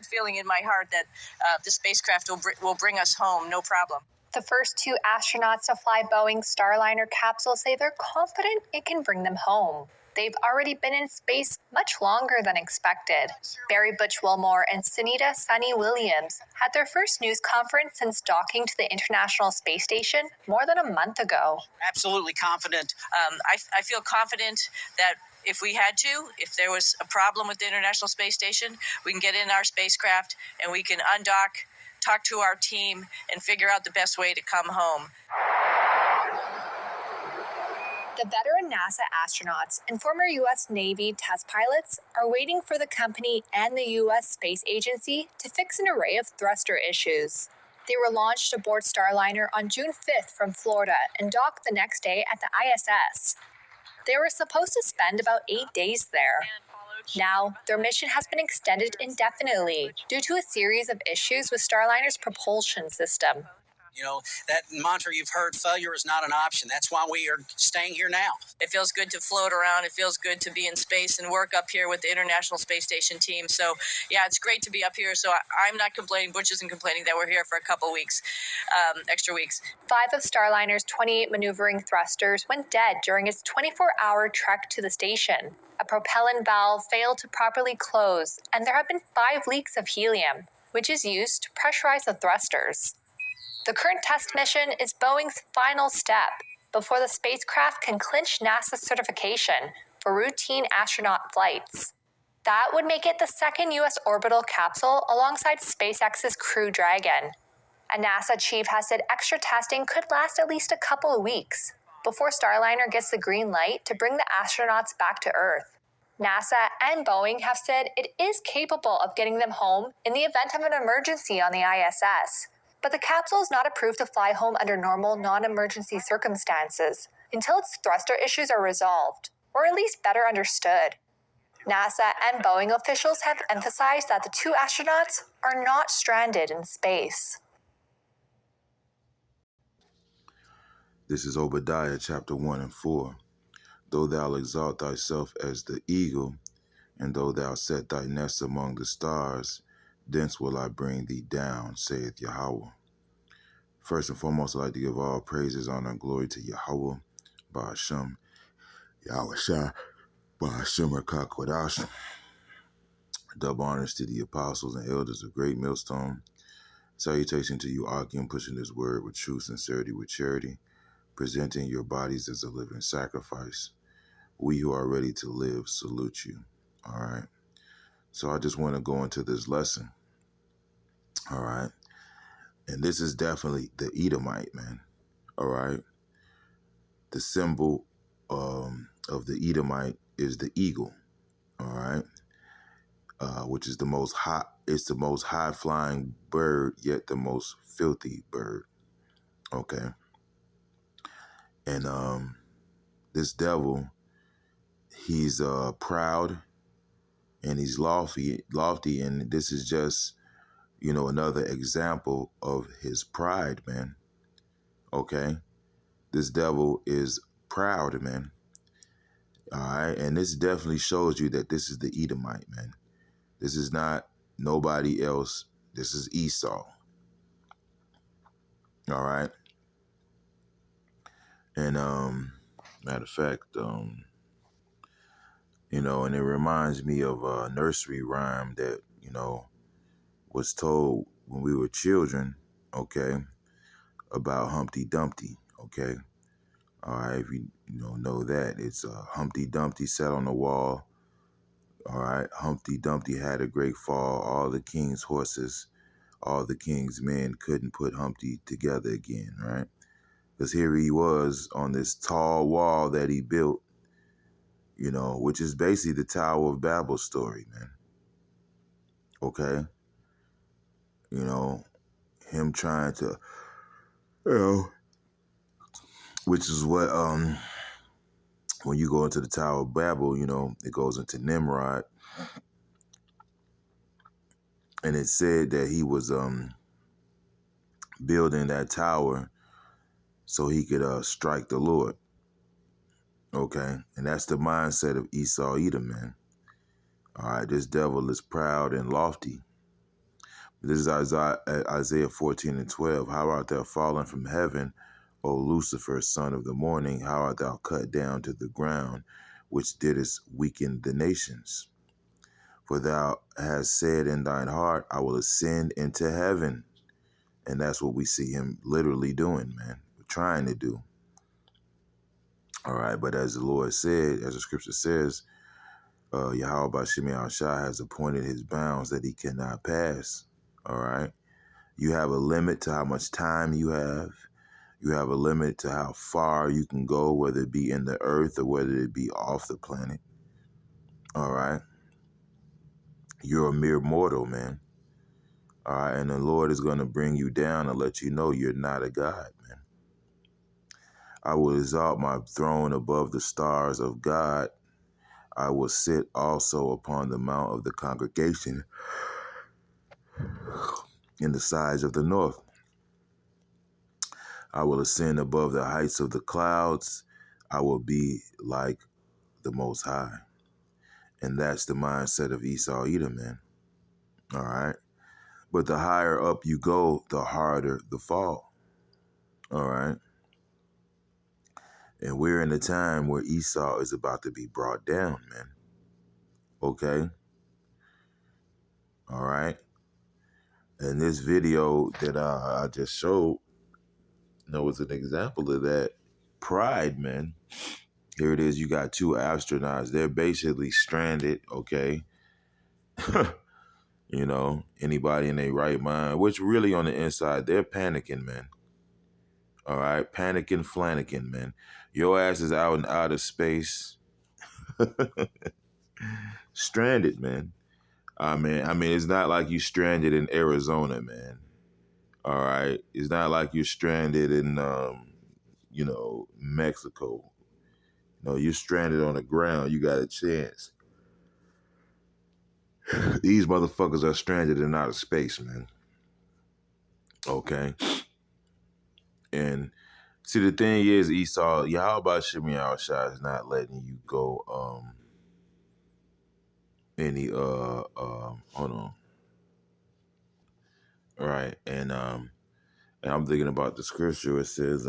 good feeling in my heart that the spacecraft will bring us home, no problem. The first two astronauts to fly Boeing's Starliner capsule say they're confident it can bring them home. They've already been in space much longer than expected. Barry Butch Wilmore and Sunita Sunny Williams had their first news conference since docking to the International Space Station more than a month ago. Absolutely confident. I feel confident that if there was a problem with the International Space Station, we can get in our spacecraft and we can undock, talk to our team, and figure out the best way to come home. The veteran NASA astronauts and former U.S. Navy test pilots are waiting for the company and the U.S. Space Agency to fix an array of thruster issues. They were launched aboard Starliner on June 5th from Florida and docked the next day at the ISS. They were supposed to spend about 8 days there. Now, their mission has been extended indefinitely due to a series of issues with Starliner's propulsion system. You know, that mantra you've heard, failure is not an option. That's why we are staying here now. It feels good to float around. It feels good to be in space and work up here with the International Space Station team. So, yeah, it's great to be up here. So I'm not complaining. Butch isn't complaining that we're here for a couple weeks, extra weeks. 5 of Starliner's 28 maneuvering thrusters went dead during its 24-hour trek to the station. A propellant valve failed to properly close, and there have been 5 leaks of helium, which is used to pressurize the thrusters. The current test mission is Boeing's final step before the spacecraft can clinch NASA's certification for routine astronaut flights. That would make it the second U.S. orbital capsule alongside SpaceX's Crew Dragon. A NASA chief has said extra testing could last at least a couple of weeks before Starliner gets the green light to bring the astronauts back to Earth. NASA and Boeing have said it is capable of getting them home in the event of an emergency on the ISS. But the capsule is not approved to fly home under normal, non-emergency circumstances until its thruster issues are resolved, or at least better understood. NASA and Boeing officials have emphasized that the 2 astronauts are not stranded in space. This is Obadiah chapter 1 and 4. Though thou exalt thyself as the eagle, and though thou set thy nest among the stars, thence will I bring thee down, saith Yahweh. First and foremost, I'd like to give all praises, honor, and glory to Yahweh, Ba'ashem, Yahweh Shai, Ba'ashem Rakakwadash. Double honors to the apostles and elders of Great Millstone. Salutation to you, Akim, pushing this word with true sincerity, with charity, presenting your bodies as a living sacrifice. We who are ready to live salute you. All right. So I just want to go into this lesson. All right. And this is definitely the Edomite, man. All right. The symbol of the Edomite is the eagle. All right. Which is the most high. It's the most high flying bird, yet the most filthy bird. Okay. And this devil, he's proud and he's lofty, and this is just, you know, another example of his pride, man. Okay? This devil is proud, man. All right? And this definitely shows you that this is the Edomite, man. This is not nobody else. This is Esau. All right? And matter of fact, you know, and it reminds me of a nursery rhyme that, you know, was told when we were children, okay, about Humpty Dumpty, okay? All right, if you know that, it's Humpty Dumpty sat on the wall. All right, Humpty Dumpty had a great fall. All the king's horses, all the king's men couldn't put Humpty together again, right? Because here he was on this tall wall that he built, you know, which is basically the Tower of Babel story, man. Okay? You know, him trying to, you know, which is what, when you go into the Tower of Babel, you know, it goes into Nimrod. And it said that he was building that tower so he could strike the Lord. Okay? And that's the mindset of Esau Edom, man. All right, this devil is proud and lofty. This is Isaiah 14 and 12. How art thou fallen from heaven, O Lucifer, son of the morning? How art thou cut down to the ground, which didst weaken the nations? For thou hast said in thine heart, I will ascend into heaven. And that's what we see him literally doing, man. Trying to do. All right, but as the Lord said, as the scripture says, Yahweh Bashim Shai has appointed his bounds that he cannot pass. All right. You have a limit to how much time you have. You have a limit to how far you can go, whether it be in the earth or whether it be off the planet. All right. You're a mere mortal, man. All right. And the Lord is going to bring you down and let you know you're not a God, man. I will exalt my throne above the stars of God. I will sit also upon the mount of the congregation in the sides of the north. I will ascend above the heights of the clouds. I will be like the Most High. And that's the mindset of Esau Edom, man. All right. But the higher up you go, the harder the fall. All right. And we're in a time where Esau is about to be brought down, man. Okay. All right. And this video that I just showed, was an example of that. Pride, man. Here it is. You got two astronauts. They're basically stranded. Okay. Anybody in their right mind, which really on the inside, they're panicking, man. All right. Panicking, flannicking, man. Your ass is out in outer space. Stranded, man. I mean, it's not like you stranded in Arizona, man. All right. It's not like you're stranded in, Mexico. No, you're stranded on the ground. You got a chance. These motherfuckers are stranded in outer space, man. Okay. And see, the thing is, Esau, Yahweh Shemi Shai is not letting you go hold on. All right. And I'm thinking about the scripture. It says,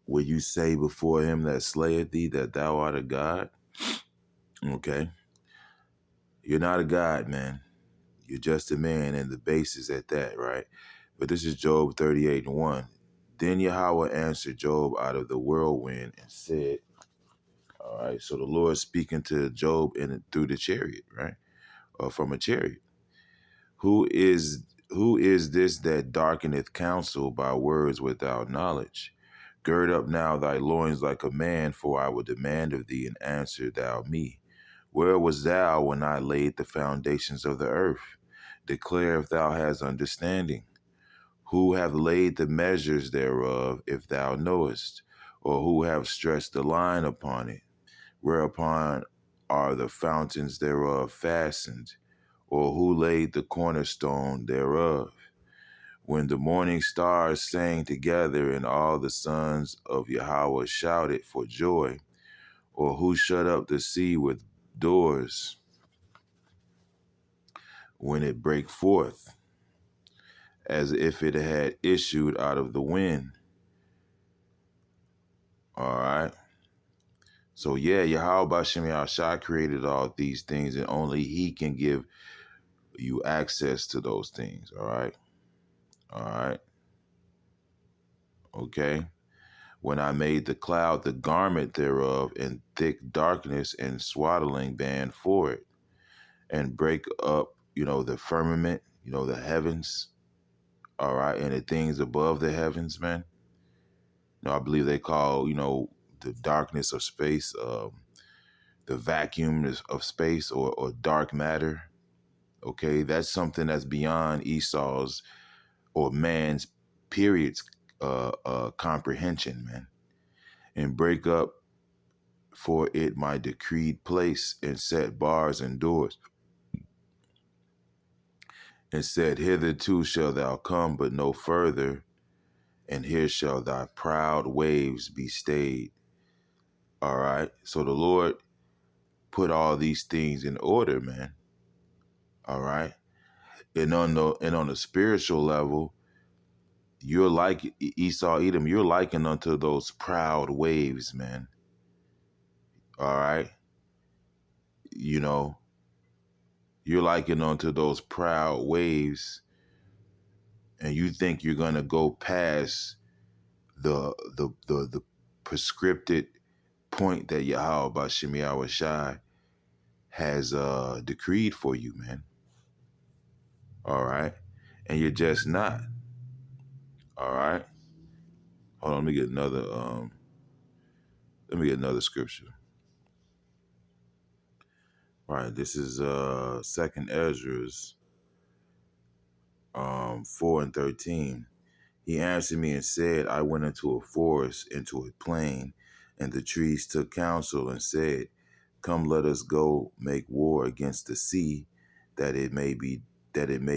will you say before him that slayeth thee that thou art a God? Okay. You're not a God, man. You're just a man, and the base is at that, right? But this is Job 38 and 1. Then Yahweh answered Job out of the whirlwind and said, all right, so the Lord speaking to Job through the chariot, right? Or from a chariot. Who is this that darkeneth counsel by words without knowledge? Gird up now thy loins like a man, for I will demand of thee, and answer thou me. Where was thou when I laid the foundations of the earth? Declare if thou hast understanding. Who have laid the measures thereof, if thou knowest? Or who have stretched the line upon it? Whereupon are the fountains thereof fastened? Or who laid the cornerstone thereof? When the morning stars sang together, and all the sons of Yahweh shouted for joy? Or who shut up the sea with doors when it brake forth, as if it had issued out of the wind? All right. So yeah, Yahweh Bashim Yahshai created all these things, and only he can give you access to those things. All right. All right. Okay. When I made the cloud the garment thereof, and thick darkness and swaddling band for it, and break up, the firmament, the heavens. All right. And the things above the heavens, man. I believe they call, the darkness of space, the vacuum of space, or dark matter. Okay, that's something that's beyond Esau's or man's periods comprehension, man. And break up for it my decreed place, and set bars and doors, and said, hitherto shalt thou come, but no further, and here shall thy proud waves be stayed. All right, so the Lord put all these things in order, man. All right. And on the spiritual level, you're like Esau, Edom. You're likened unto those proud waves, man. All right, you know, you're likened unto those proud waves, and you think you're gonna go past the prescripted point that Yahweh Bashim Yahweh Shai has decreed for you, man. All right, and you're just not. All right, hold on. Let me get another scripture. All right, this is Second Ezra's 4:13. He answered me and said, I went into a forest, into a plain, and the trees took counsel and said, come, let us go make war against the sea, that it may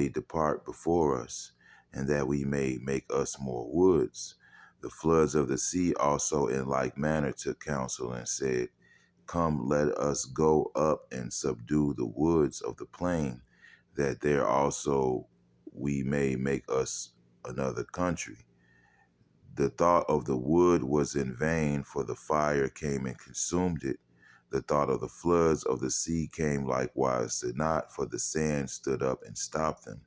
depart before us, and that we may make us more woods. The floods of the sea also in like manner took counsel and said, come, let us go up and subdue the woods of the plain, that there also we may make us another country. The thought of the wood was in vain, for the fire came and consumed it. The thought of the floods of the sea came likewise to naught, for the sand stood up and stopped them.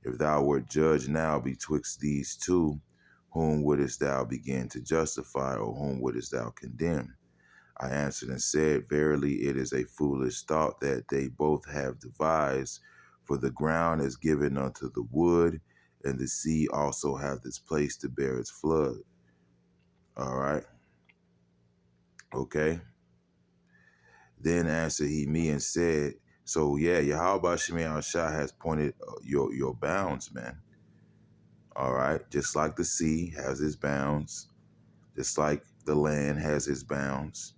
If thou wert judged now betwixt these two, whom wouldest thou begin to justify, or whom wouldest thou condemn? I answered and said, verily it is a foolish thought that they both have devised, for the ground is given unto the wood, and the sea also hath its place to bear its flood. All right. Okay. Then answered he me and said, so yeah, Yahweh Shemi Shah has pointed your bounds, man. All right. Just like the sea has its bounds, just like the land has its bounds,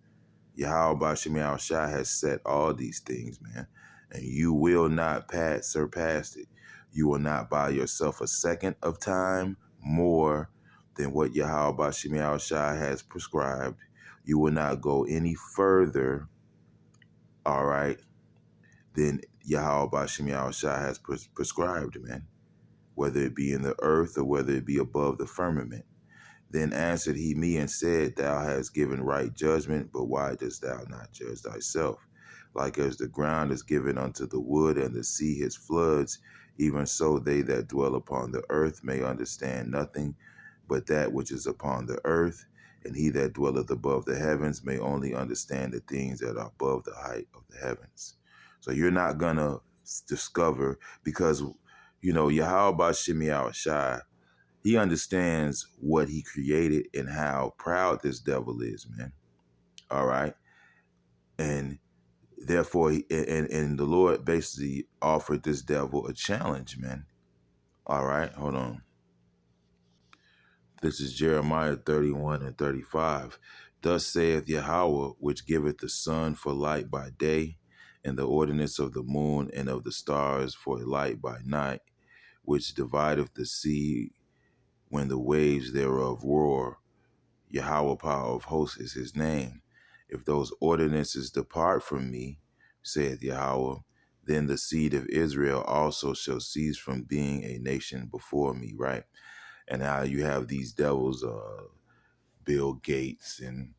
Yahweh Shemi Shah has set all these things, man. And you will not surpass it. You will not buy yourself a second of time more than what Yahweh Shemi Shah has prescribed. You will not go any further, all right, than Yahweh Shemi Shah has prescribed, man. Whether it be in the earth or whether it be above the firmament. Then answered he me and said, thou hast given right judgment, but why dost thou not judge thyself? Like as the ground is given unto the wood and the sea his floods, even so they that dwell upon the earth may understand nothing but that which is upon the earth, and he that dwelleth above the heavens may only understand the things that are above the height of the heavens. So you're not going to discover, because, Yahweh Shemi Shai, he understands what he created and how proud this devil is, man. All right. And therefore, and the Lord basically offered this devil a challenge, man. All right. Hold on. This is Jeremiah 31:35. Thus saith Yahweh, which giveth the sun for light by day, and the ordinance of the moon and of the stars for a light by night, which divideth the sea when the waves thereof roar. Yahweh power of hosts is his name. If those ordinances depart from me, saith Yahweh, then the seed of Israel also shall cease from being a nation before me, right? And now you have these devils, Bill Gates and,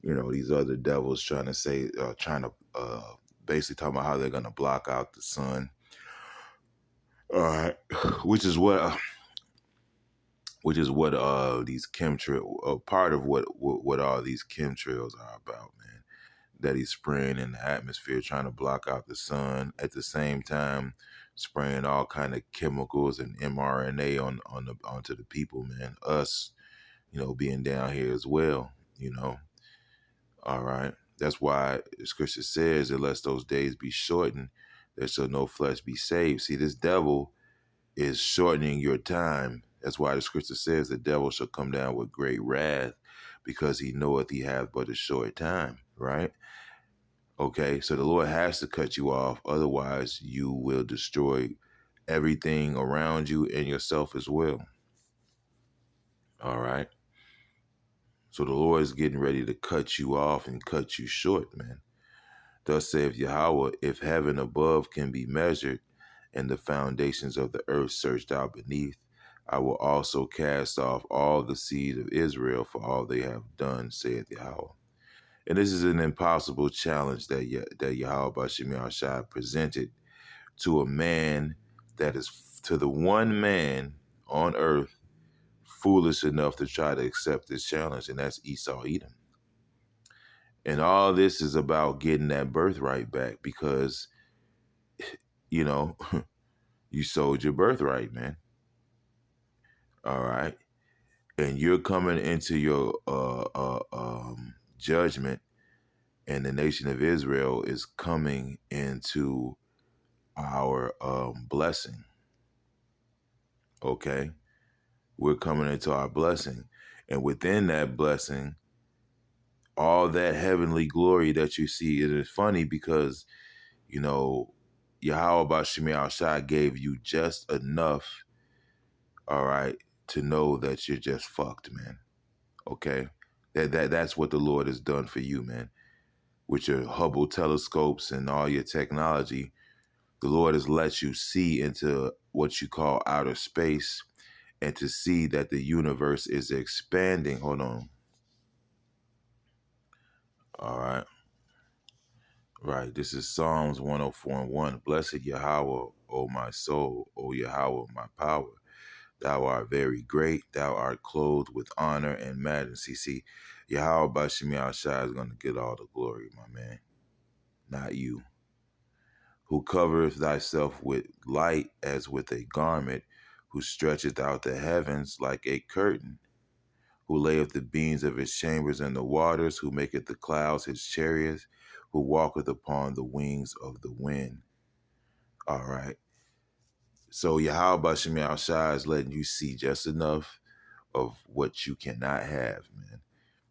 these other devils trying to basically talking about how they're going to block out the sun. All right. Which is what these chemtrails, part of what all these chemtrails are about, man. That he's spraying in the atmosphere, trying to block out the sun, at the same time spraying all kind of chemicals and mRNA onto the people, man. Us, being down here as well, All right. That's why the scripture says, unless those days be shortened, there shall no flesh be saved. See, this devil is shortening your time. That's why the scripture says the devil shall come down with great wrath, because he knoweth he hath but a short time, right? Okay, so the Lord has to cut you off. Otherwise, you will destroy everything around you and yourself as well. All right. So the Lord is getting ready to cut you off and cut you short, man. Thus saith Yahweh, if heaven above can be measured, and the foundations of the earth searched out beneath. I will also cast off all the seed of Israel for all they have done, saith Yahweh. And this is an impossible challenge that Yahweh Bashim Yahushua presented to a man that is, to the one man on earth, foolish enough to try to accept this challenge, and that's Esau Edom. And all this is about getting that birthright back because, you know, you sold your birthright, man. All right. And you're coming into your judgment, and the nation of Israel is coming into our blessing. Okay. We're coming into our blessing. And within that blessing, all that heavenly glory that you see, it is funny because, you know, Yahweh Bashim Yahushua gave you just enough, all right, to know that you're just fucked, man. Okay? That's what the Lord has done for you, man. With your Hubble telescopes and all your technology, the Lord has let you see into what you call outer space and to see that the universe is expanding. Hold on. All right. Right. This is Psalms 104:1. Blessed Yahweh, O my soul, O Yahweh, my power. Thou art very great. Thou art clothed with honor and majesty. See, Yahweh Bashim Yahushua is going to get all the glory, my man. Not you. Who covereth thyself with light as with a garment, who stretcheth out the heavens like a curtain, who layeth the beams of his chambers in the waters, who maketh the clouds his chariots, who walketh upon the wings of the wind. All right. So Yahweh Bashim Yahushua is letting you see just enough of what you cannot have, man.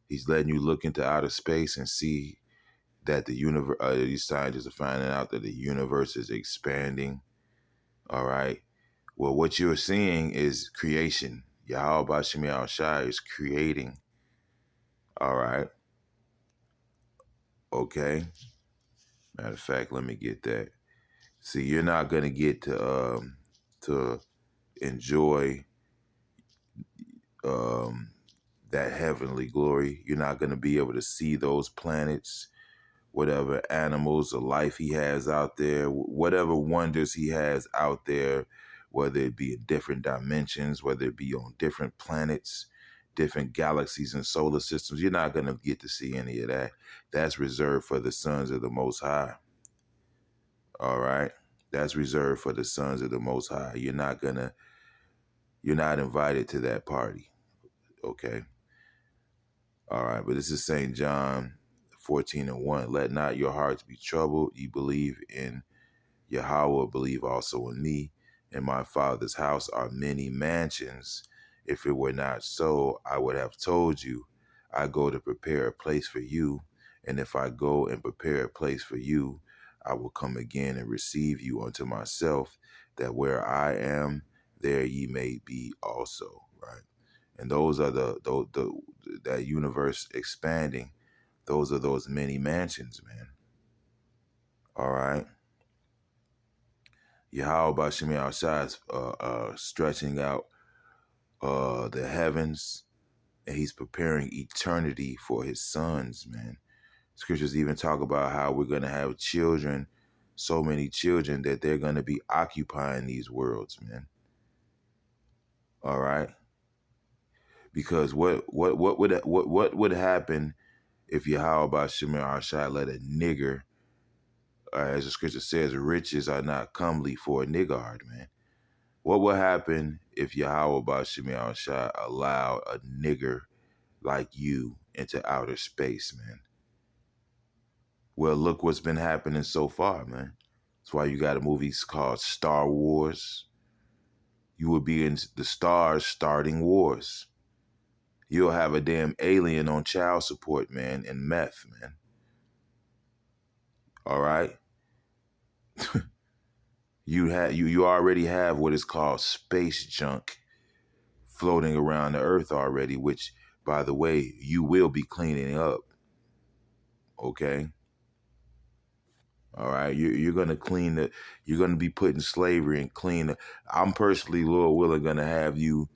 He's letting you look into outer space and see that the universe, these scientists are finding out that the universe is expanding. All right. Well, what you're seeing is creation. Yahweh Bashim Yahushua is creating. All right. Okay. Matter of fact, let me get that. See, you're not gonna get to enjoy that heavenly glory. You're not gonna be able to see those planets, whatever animals or life he has out there, whatever wonders he has out there, whether it be in different dimensions, whether it be on different planets, different galaxies and solar systems. You're not gonna get to see any of that. That's reserved for the sons of the Most High. All right. That's reserved for the sons of the Most High. You're not invited to that party. Okay. All right. But this is St. John 14:1. Let not your hearts be troubled. Ye believe in Yahweh, believe also in me. In my Father's house are many mansions. If it were not so, I would have told you. I go to prepare a place for you. And if I go and prepare a place for you, I will come again and receive you unto myself, that where I am, there ye may be also. Right. And those are that universe expanding. Those are those many mansions, man. All right. Yahweh Bashim Yahushua is stretching out the heavens, and he's preparing eternity for his sons, man. Scriptures even talk about how we're going to have children, so many children that they're going to be occupying these worlds, man. All right. Because what would happen if Yahweh Bashim Yahushua let a nigger, as the scripture says, riches are not comely for a niggard, man. What would happen if Yahweh Bashim Yahushua allowed a nigger like you into outer space, man? Well, look what's been happening so far, man. That's why you got a movie called Star Wars. You will be in the stars starting wars. You'll have a damn alien on child support, man, and meth, man. All right? You already have what is called space junk floating around the earth already, which, by the way, you will be cleaning up. Okay? All right, you're gonna clean the. You're gonna be putting slavery and clean. I'm personally, Lord willing, gonna have you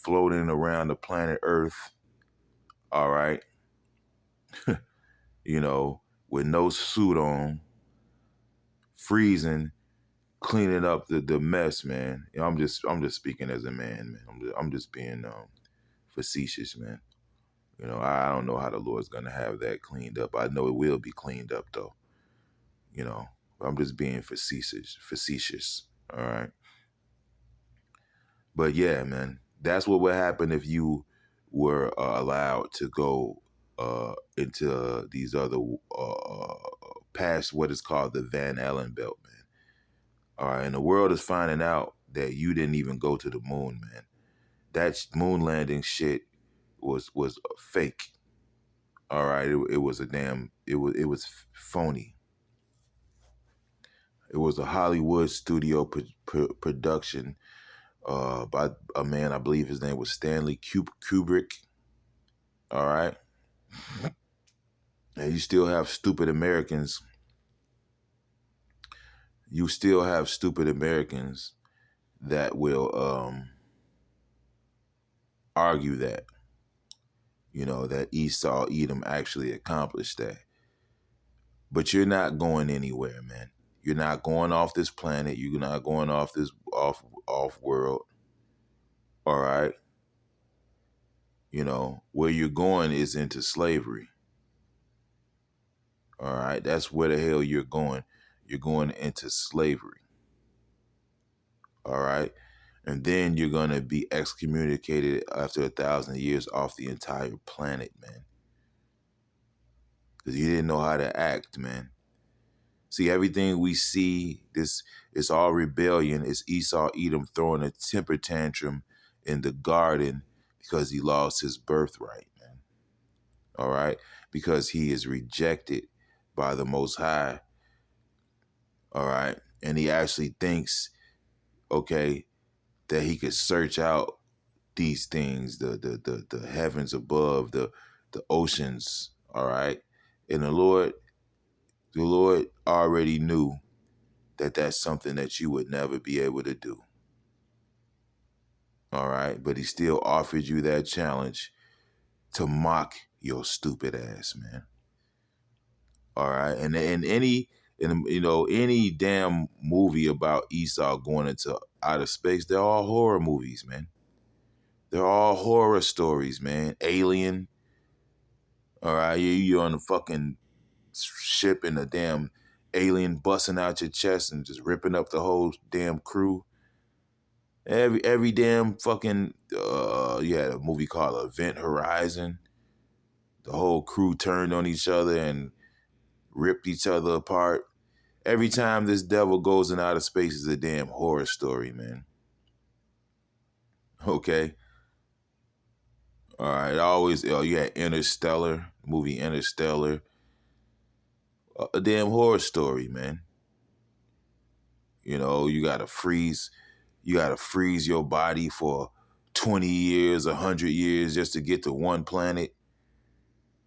floating around the planet Earth. All right, you know, with no suit on, freezing, cleaning up the mess, man. You know, I'm just speaking as a man, man. I'm just being facetious, man. You know, I don't know how the Lord's gonna have that cleaned up. I know it will be cleaned up though. You know, I'm just being facetious. All right. But yeah, man, that's what would happen if you were allowed to go into these other past what is called the Van Allen belt, man. All right, and the world is finding out that you didn't even go to the moon, man. That moon landing shit was fake. All right, it was a damn it was phony. It was a Hollywood studio production by a man, I believe his name was Stanley Kubrick. All right. And you still have stupid Americans. You still have stupid Americans that will argue that, you know, that Esau Edom actually accomplished that. But you're not going anywhere, man. You're not going off this planet. You're not going off this off world. All right. You know, where you're going is into slavery. All right. That's where the hell you're going. You're going into slavery. All right. And then you're going to be excommunicated after 1,000 years off the entire planet, man. Because you didn't know how to act, man. See, everything we see, it's all rebellion. It's Esau Edom throwing a temper tantrum in the garden because he lost his birthright, man. All right? Because he is rejected by the Most High. All right? And he actually thinks, okay, that he could search out these things, the heavens above, the oceans, all right? And the Lord already knew that that's something that you would never be able to do. All right? But he still offered you that challenge to mock your stupid ass, man. All right? And any damn movie about Esau going into outer space, they're all horror movies, man. They're all horror stories, man. Alien. All right, you're on the fucking ship and a damn alien busting out your chest and just ripping up the whole damn crew. Every damn fucking you had a movie called Event Horizon. The whole crew turned on each other and ripped each other apart. Every time this devil goes in outer space is a damn horror story, man. Okay. All right. Always, you had Interstellar, movie Interstellar. A damn horror story, man. You know, you gotta freeze your body for 20 years, 100 years just to get to one planet.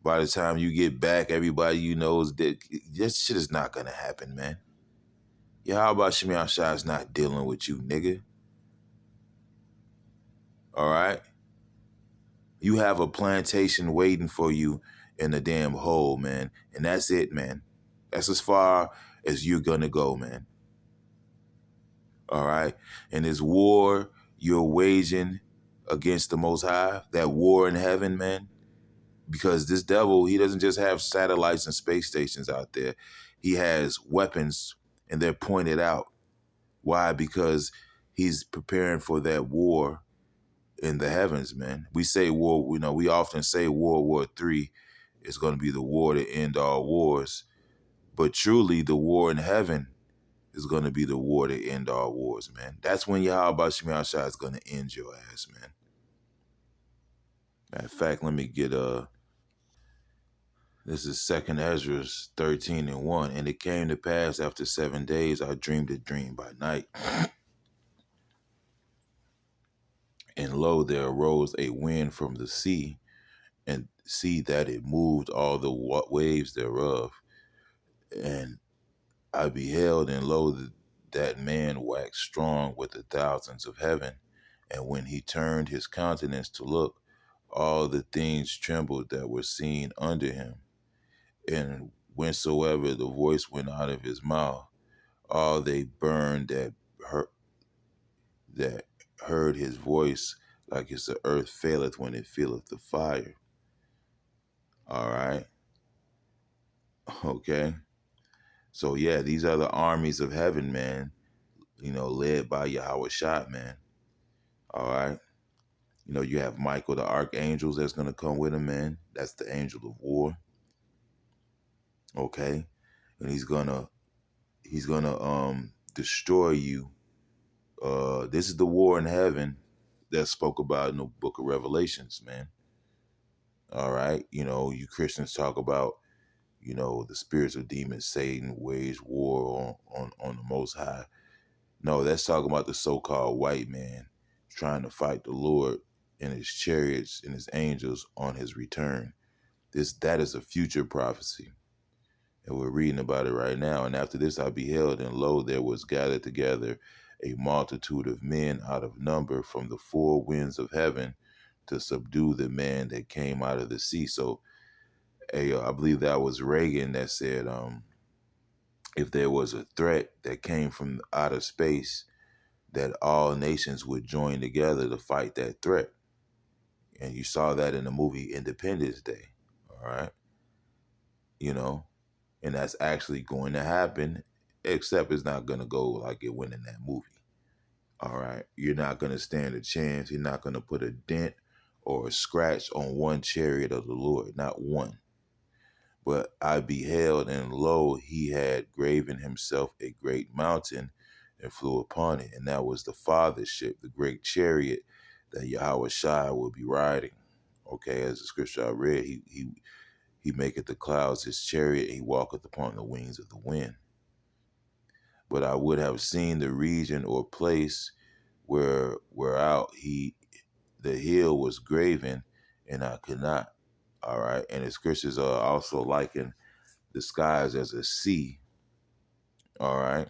By the time you get back, everybody you know is dead. This shit is not gonna happen, man. Yeah, how about Shemiah Shah is not dealing with you, nigga? All right? You have a plantation waiting for you in the damn hole, man. And that's it, man. That's as far as you're gonna go, man. All right? And this war you're waging against the Most High, that war in heaven, man, because this devil, he doesn't just have satellites and space stations out there. He has weapons, and they're pointed out. Why? Because he's preparing for that war in the heavens, man. We say war, you know, we often say World War III is going to be the war to end all wars. But truly, the war in heaven is going to be the war to end all wars, man. That's when Yahweh Shemiah Shah is going to end your ass, man. Matter of fact, let me get this is 2nd Ezra 13:1. And it came to pass after 7 days, I dreamed a dream by night. And lo, there arose a wind from the sea, and see that it moved all the waves thereof. And I beheld, and lo, that man waxed strong with the thousands of heaven. And when he turned his countenance to look, all the things trembled that were seen under him. And whensoever the voice went out of his mouth, all they burned that heard his voice, like as the earth faileth when it feeleth the fire. All right. Okay. So yeah, these are the armies of heaven, man. Led by Yahweh Shai, man. All right. You have Michael the archangel that's gonna come with him, man. That's the angel of war. Okay. And he's gonna destroy you. This is the war in heaven that's spoke about in the book of Revelations, man. All right. You Christians talk about, the spirits of demons, Satan wage war on the Most High. No, that's talking about the so-called white man trying to fight the Lord and his chariots and his angels on his return. That is a future prophecy. And we're reading about it right now. And after this I beheld, and lo, there was gathered together a multitude of men out of number from the four winds of heaven to subdue the man that came out of the sea. So I believe that was Reagan that said, if there was a threat that came from outer space, that all nations would join together to fight that threat. And you saw that in the movie Independence Day. All right. And that's actually going to happen, except it's not going to go like it went in that movie. All right. You're not going to stand a chance. You're not going to put a dent or a scratch on one chariot of the Lord, not one. But I beheld, and lo, he had graven himself a great mountain and flew upon it. And that was the Father's ship, the great chariot that Yahweh Shai will be riding. Okay, as the scripture I read, he maketh the clouds his chariot, and he walketh upon the wings of the wind. But I would have seen the region or place whereout the hill was graven, and I could not. All right. And the scriptures are also liken the skies as a sea. All right.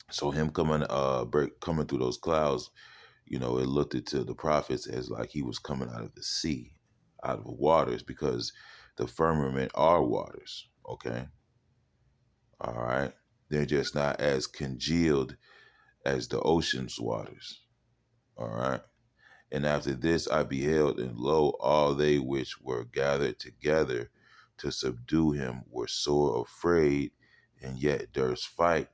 So him coming through those clouds, it looked into the prophets as like he was coming out of the sea, out of the waters, because the firmament are waters. Okay. All right. They're just not as congealed as the ocean's waters. All right. And after this I beheld, and lo, all they which were gathered together to subdue him were sore afraid, and yet durst fight.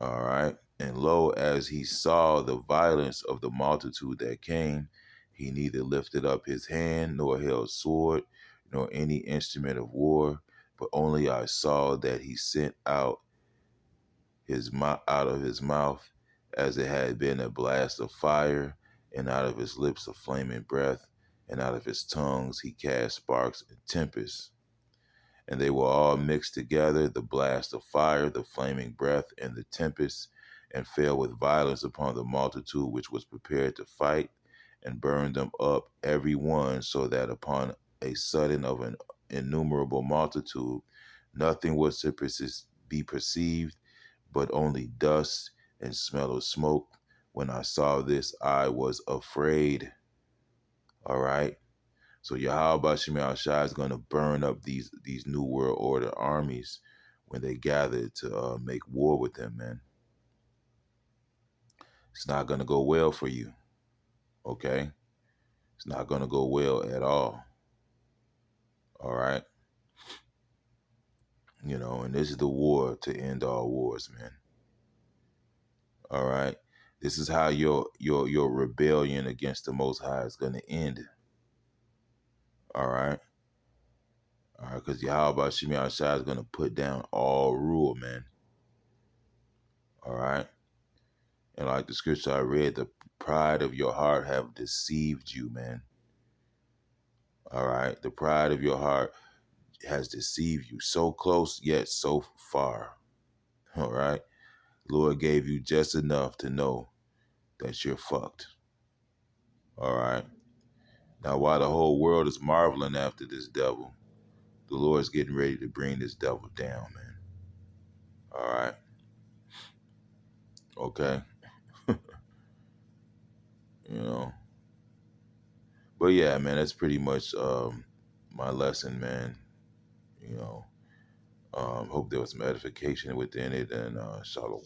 All right. And lo, as he saw the violence of the multitude that came, he neither lifted up his hand, nor held sword, nor any instrument of war, but only I saw that he sent out of his mouth, as it had been a blast of fire, and out of his lips a flaming breath, and out of his tongues he cast sparks and tempests. And they were all mixed together, the blast of fire, the flaming breath, and the tempest, and fell with violence upon the multitude which was prepared to fight, and burned them up every one, so that upon a sudden of an innumerable multitude nothing was to be perceived, but only dust and smell of smoke. When I saw this, I was afraid. All right. So Yahweh Shai is going to burn up these New World Order armies when they gather to make war with them, man. It's not going to go well for you. Okay. It's not going to go well at all. All right. And this is the war to end all wars, man. All right. This is how your rebellion against the Most High is going to end. All right. All right. Because Yahweh Shai is going to put down all rule, man. All right. And like the scripture I read, the pride of your heart have deceived you, man. All right. The pride of your heart has deceived you. So close, yet so far. All right. Lord gave you just enough to know that you're fucked. All right. Now, while the whole world is marveling after this devil, The Lord's getting ready to bring this devil down, man. All right. Okay. You know. But yeah, man, that's pretty much my lesson, man. You know. Hope there was some edification within it, and shalom.